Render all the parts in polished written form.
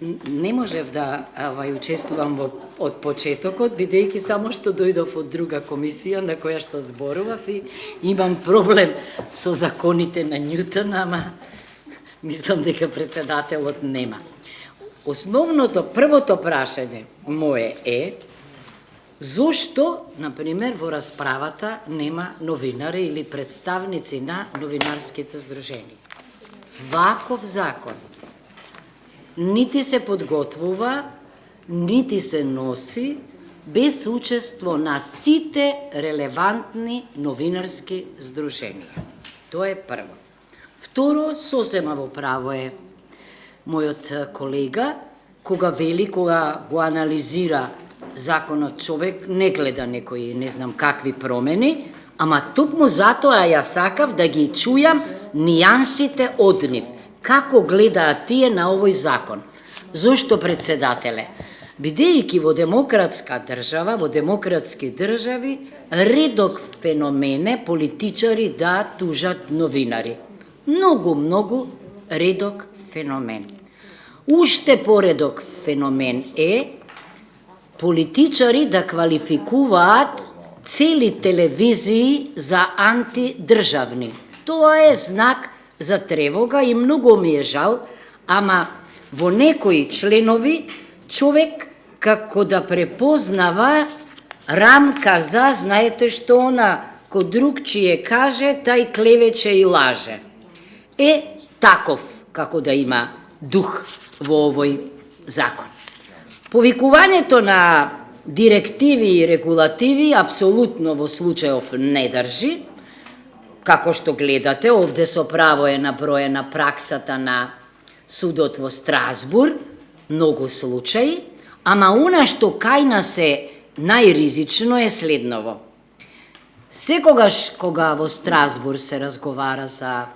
не можев да учествувам од почетокот, бидејќи само што дојдов од друга комисија на која што зборував и имам проблем со законите на Њутон, ама мислам дека председателот нема. Основното, првото прашање мое е зошто, например, во расправата нема новинари или представници на новинарските здруженија. Ваков закон нити се подготвува, нити се носи без учество на сите релевантни новинарски здруженија. Тоа е прво. Второ, сосема во право е мојот колега, кога го анализира законот, човек не гледа некои, не знам какви промени, ама токму затоа ја сакав да ги чујам нијансите од нив. Како гледаат тие на овој закон? Зошто, председателе? Бидејќи во демократска држава, во демократски држави, редок феномене политичари да тужат новинари. Многу редок феномен. Уште поредок феномен е политичари да квалификуваат цели телевизии за антидржавни. Тоа е знак за тревога и многу ми е жал, ама во некои членови човек како да препознава рамка за, знаете што она, ко другчие каже, тај клевече и лаже. Таков како да има дух во овој закон. Повикувањето на директиви и регулативи апсолутно во случајов не држи. Како што гледате, овде со право е наброена праксата на судот во Страсбур, многу случаи, ама она што кај нас е најризично е следново. Секогаш кога во Страсбур се разговара за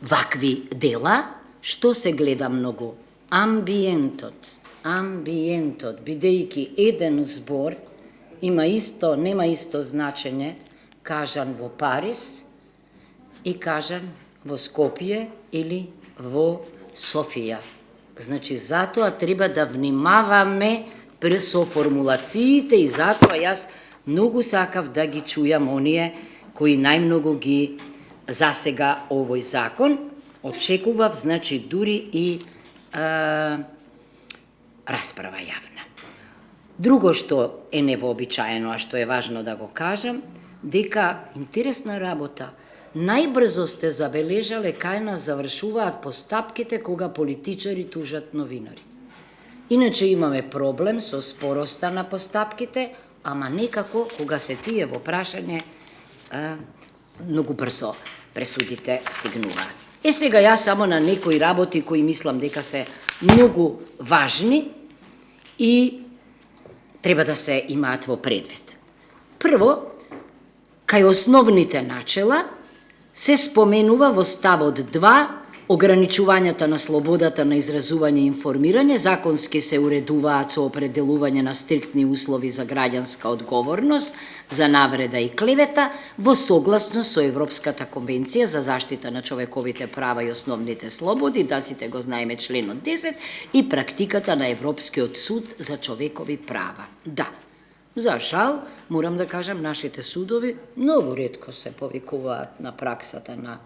вакви дела, што се гледа многу? Амбиентот, бидејќи еден збор нема исто значење кажан во Париз и кажан во Скопје или во Софија. Значи, затоа треба да внимаваме со формулациите и затоа јас многу сакав да ги чујам оние кои најмногу ги засега овој закон. Очекував, значи, дури и расправа јавна. Друго што е невообичаено, а што е важно да го кажам, дека интересна работа, најбрзо сте забележале кај нас завршуваат постапките кога политичари тужат новинари. Иначе имаме проблем со спороста на постапките, ама некако кога се тие во прашање, многу брзо пресудите стигнуваат. Сега јас само на некои работи кои мислам дека се многу важни и треба да се имаат во предвид. Прво, кај основните начела се споменува во ставот 2 ограничувањата на слободата на изразување и информирање, законски се уредуваат со определување на стриктни услови за граѓанска одговорност, за навреда и клевета, во согласност со Европската конвенција за заштита на човековите права и основните слободи, да сите го знаеме членот 10, и практиката на Европскиот суд за човекови права. Да, за жал, морам да кажам, нашите судови многу ретко се повикуваат на праксата на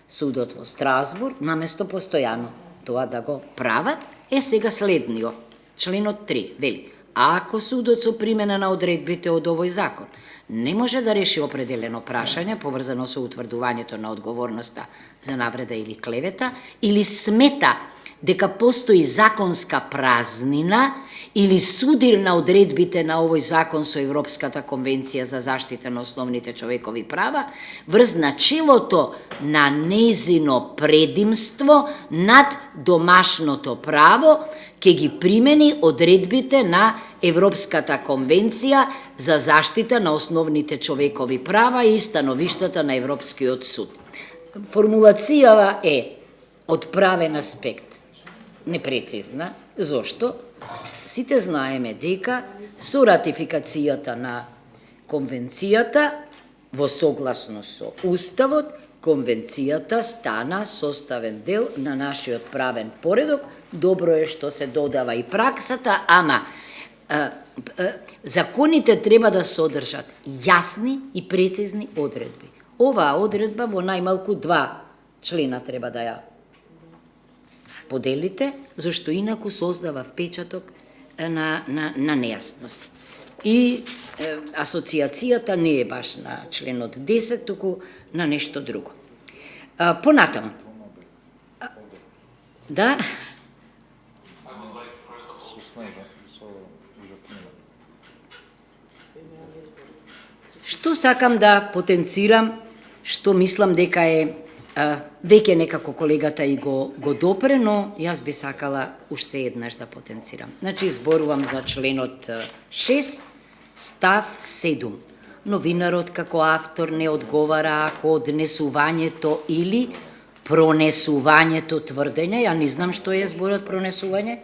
судот во Страсбур, наместо постојано тоа да го прават. Сега следниот, членот 3, вели, ако судот со примена на одредбите од овој закон не може да реши определено прашање поврзано со утврдувањето на одговорноста за навреда или клевета, или смета дека постои законска празнина или судир на одредбите на овој закон со Европската конвенција за заштита на основните човекови права, врз начелото на нејзино предимство над домашното право, ќе ги примени одредбите на Европската конвенција за заштита на основните човекови права и становиштата на Европскиот суд. Формулацијава е од правен аспект непрецизна. Зошто? Сите знаеме дека со ратификацијата на конвенцијата во согласност со Уставот, конвенцијата стана составен дел на нашиот правен поредок. Добро е што се додава и праксата, ама законите треба да содржат јасни и прецизни одредби. Оваа одредба во најмалку 2 члена треба да ја поделите, зашто инаку создава впечаток на нејасност. И асоциацијата не е баш на членот 10, туку на нешто друго. Понатаму. Да? Што сакам да потенцирам, што мислам дека е веќе некако колегата и го допре, но јас би сакала уште еднаш да потенцирам. Значи, зборувам за членот 6, став 7. Новинарот како автор не одговара ако однесувањето или пронесувањето тврдења, ја не знам што е зборот пронесување.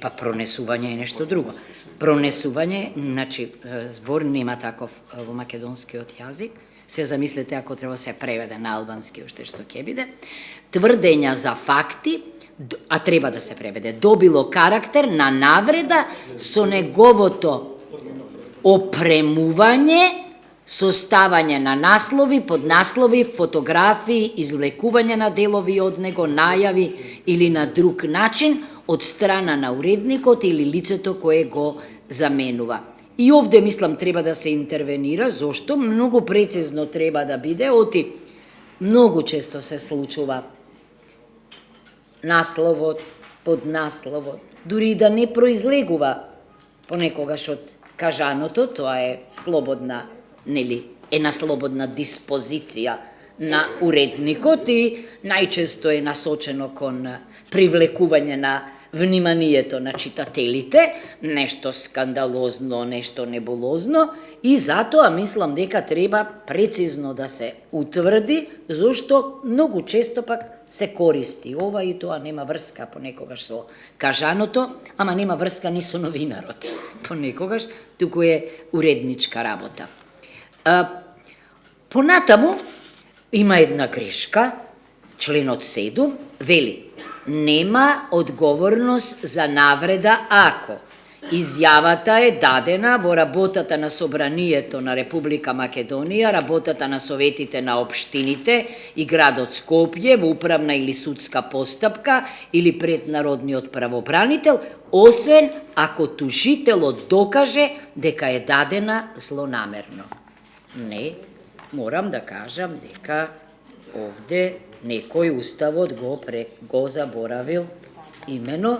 Па пронесување е нешто друго. Пронесување, значи, збор нема таков во македонскиот јазик. Се замислете ако треба се преведе на албански, уште што ќе биде. Тврдења за факти, а треба да се преведе, добило карактер на навреда со неговото опремување, составање на наслови, поднаслови, фотографии, извлекување на делови од него, најави или на друг начин од страна на уредникот или лицето кое го заменува. И овде, мислам, треба да се интервенира, зошто многу прецизно треба да биде, оти многу често се случува насловот, поднасловот, дури да не произлегува понекогаш од кажаното, тоа е слободна, нели, една слободна диспозиција на уредникот и најчесто е насочено кон привлекување на вниманието на читателите, нешто скандалозно, нешто небулозно, и затоа мислам дека треба прецизно да се утврди, зашто многу често пак се користи ова и тоа нема врска понекогаш со кажаното, ама нема врска ни со новинарот понекогаш, туку е уредничка работа. Понатаму има една грешка, членот 7 вели: нема одговорност за навреда ако изјавата е дадена во работата на Собранието на Република Македонија, работата на советите на општините и градот Скопје во управна или судска постапка или пред народниот правобранител, освен ако тужителот докаже дека е дадена злонамерно. Не, морам да кажам дека овде некој уставот го заборавил, имено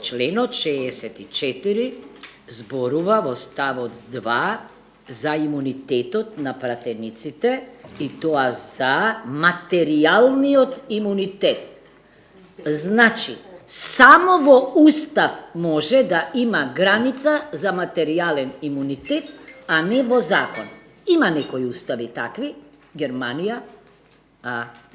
членот 64 зборува во ставот 2 за имунитетот на пратениците и тоа за материјалниот имунитет. Значи, само во устав може да има граница за материјален имунитет, а не во закон. Има некои устави такви, Германија,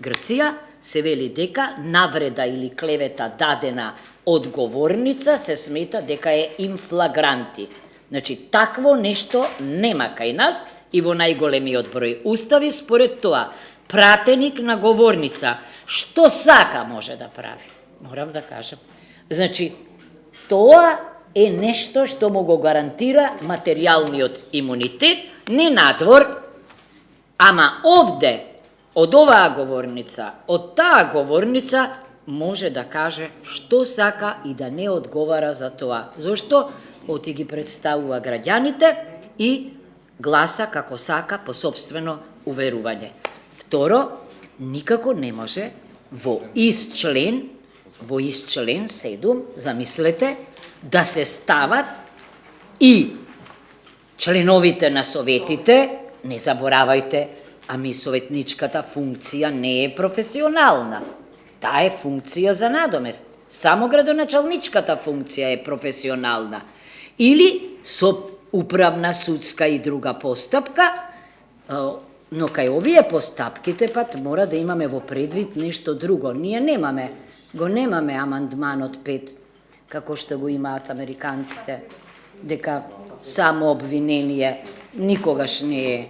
Грција, се вели дека навреда или клевета дадена одговорница се смета дека е инфлагранти. Значи, такво нешто нема кај нас и во најголемиот број устави, според тоа, пратеник на говорница, што сака може да прави. Морам да кажам. Значи, тоа е нешто што му го гарантира материјалниот имунитет, не надвор, ама овде, од оваа говорница, од таа говорница, може да каже што сака и да не одговара за тоа. Зошто? Оти ги представува граѓаните и гласа како сака по собствено уверување. Второ, никако не може во ист член 7, замислете, да се стават и членовите на советите, не заборавајте, ами советничката функција не е професионална. Таа е функција за надомест. Само градоначалничката функција е професионална. Или со управна, судска и друга постапка, но кај овие постапките пат мора да имаме во предвид нешто друго. Ние немаме амандманот 5, како што го имаат американците, дека само обвинение никогаш не е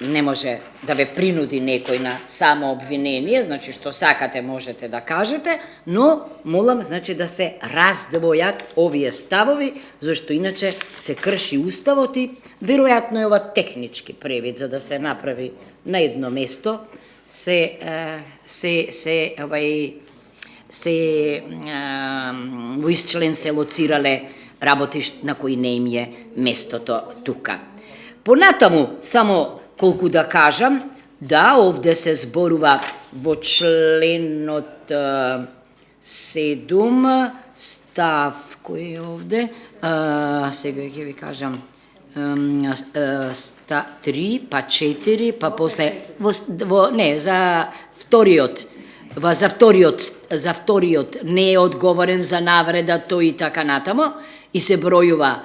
не може да ве принуди некој на само обвинение, значи што сакате можете да кажете, но молам значи да се раздвојат овие ставови, зашто иначе се крши уставот и веројатно е ова технички превид за да се направи на едно место, во исчлен се лоцирале работи на кои не им е местото тука. Понатаму, само колку да кажам, да, овде се зборува во членот 7, став, кој е овде, сега ќе ви кажам, 3, па 4, па после, за вториот не е одговорен за навреда, тој и така натамо, и се бројува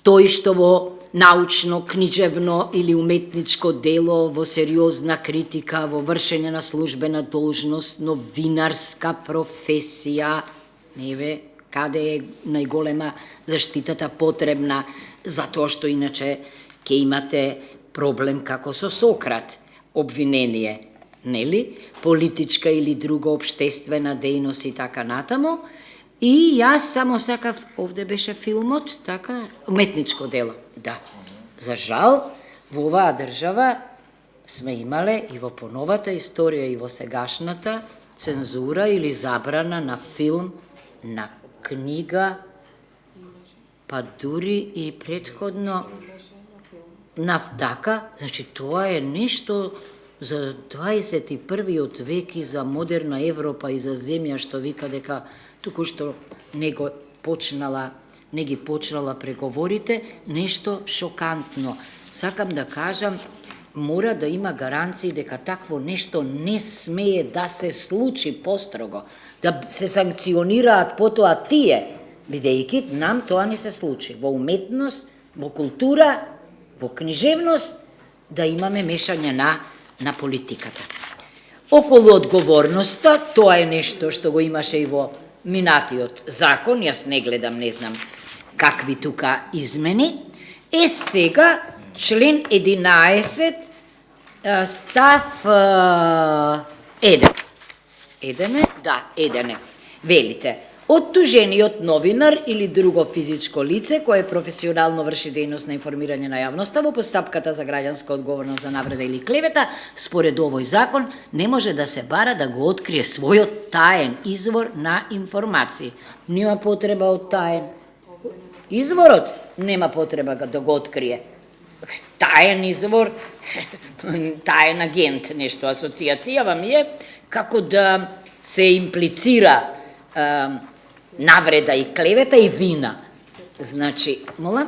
тој што во научно, книжевно или уметничко дело, во сериозна критика, во вршење на службена должност, новинарска професија, неве, каде е најголема заштитата потребна, затоа што иначе ќе имате проблем како со Сократ, обвинение, нели, политичка или друга обштествена дејност и така натаму. И јас само сакав, овде беше филмот, така, уметничко дело, да. За жал, во оваа држава сме имале и во поновата историја и во сегашната цензура или забрана на филм, на книга, па дури и претходно на така, значи тоа е нешто за 21. век и за модерна Европа и за земја што вика дека туку што не ги почнала преговорите, нешто шокантно. Сакам да кажам, мора да има гаранции дека такво нешто не смее да се случи построго, да се санкционираат потоа тие, бидејќи нам тоа не се случи. Во уметност, во култура, во книжевност, да имаме мешање на политиката. Околу одговорноста, тоа е нешто што го имаше и во минатиот закон, јас не гледам, не знам какви тука измени. Сега, член 11, став 1. Еден е. Велите, оттужениот новинар или друго физичко лице кое професионално врши дејност на информирање на јавноста во постапката за граѓанска одговорност за навреда или клевета, според овој закон не може да се бара да го открие својот таен извор на информации. Нема потреба од таен. Изворот нема потреба да го открие. Таен извор, таен агент, нешто асоцијацијава ми е како да се имплицира навреда и клевета и вина. Значи, мола?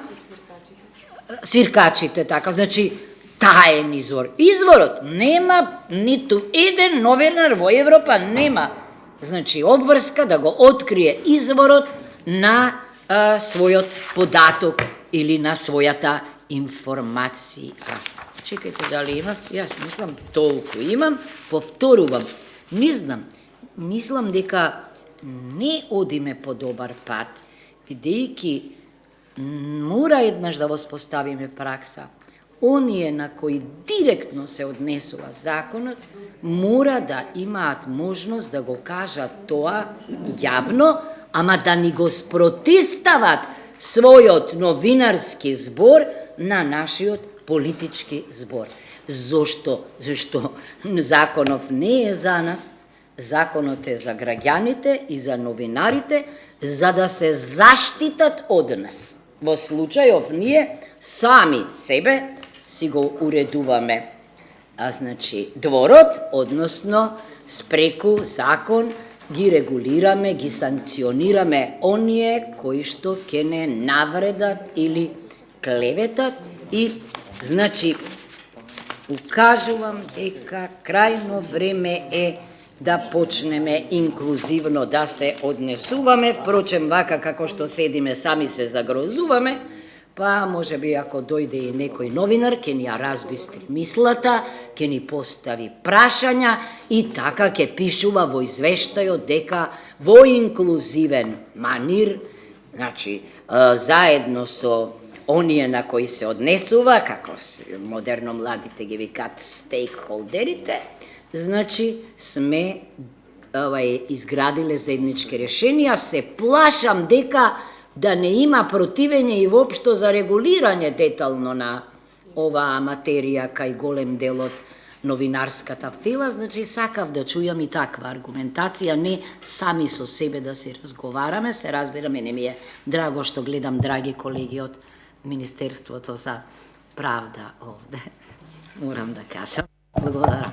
Свиркачите, така, значи, таен извор. Изворот нема ниту еден новинар во Европа нема, значи, обврска да го открие изворот на својот податок или на својата информација. Чекајте дали имам, јас мислам толку имам, повторувам, не знам, мислам дека не одиме по добар пат, бидејќи мора еднаш да воспоставиме пракса. Оние на кои директно се однесува законот, мора да имаат можност да го кажат тоа јавно, ама да ни го спротистават својот новинарски збор на нашиот политички збор. Зошто? Зашто законов не е за нас, законот е за граѓаните и за новинарите, за да се заштитат од нас. Во случајов ние сами себе си го уредуваме. Значи, дворот, односно, спреку закон, ги регулираме, ги санкционираме оние кои што ќе не навредат или клеветат и, значи, укажувам дека крајно време е да почнеме инклузивно да се однесуваме, впрочем, вака како што седиме сами се загрозуваме, па може би ако дојде и некој новинар, ќе ни ја разбистри мислата, ќе ни постави прашања и така ќе пишува во извештајот дека во инклузивен манир, значи, заедно со оние на кои се однесува, како модерно младите ги викаат стейкхолдерите, значи сме изградиле заеднички решенија. Се плашам дека да не има противење и воопшто за регулирање детално на оваа материја кај голем дел од новинарската фила, значи сакав да чујам и таква аргументација, не сами со себе да се разговараме, се разбираме, не ми е драго што гледам драги колеги од Министерството за правда овде. Морам да кажам. Благодарам.